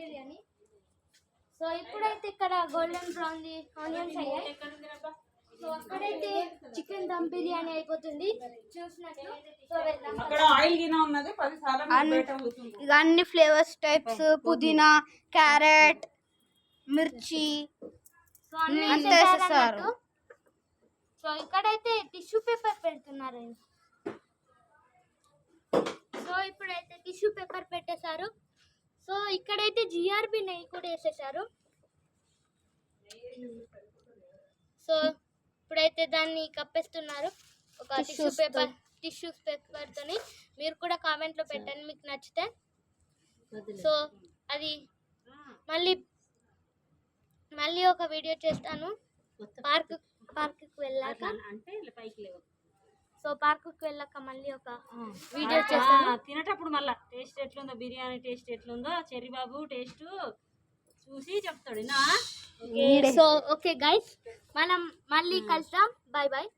Biryani. So ఇప్పుడైతే ఇక్కడ golden brown onions అయ్యాయి. సో అక్కడైతే చికెన్ దమ్ బిర్యానీ అయిపోతుంది చూసినట్టు. సో ఇక అన్ని ఫ్లేవర్స్ టైప్స్ పుదీనా క్యారెట్ మిర్చి సో అన్ని వేసేసారు. సో ఇక్కడైతే టిష్యూ పేపర్ పెడుతున్నారు. సో ఇప్పుడైతే టిష్యూ పేపర్ పెట్టేశారు. సో ఇక్కడైతే జిఆర్బి నెయ్యి కూడా వేసేసారు. సో ఇప్పుడైతే దాన్ని కప్పేస్తున్నారు ఒక టిష్యూ పేపర్తోని. మీరు కూడా కామెంట్లో పెట్టండి మీకు నచ్చితే. సో అది మళ్ళీ ఒక వీడియో చేస్తాను పార్క్కి వెళ్ళాక. సో పార్క్కి వెళ్ళాక మళ్ళీ ఒక వీడియో చేస్తాను. తినేటప్పుడు మళ్ళీ టేస్ట్ ఎట్లుందో బిర్యానీ టేస్ట్ ఎట్లుందో చెర్రీ బాబు టేస్ట్ చూసి చెప్తాడు. సో ఓకే గైస్ మనం మళ్ళీ కలుద్దాం. Bye bye.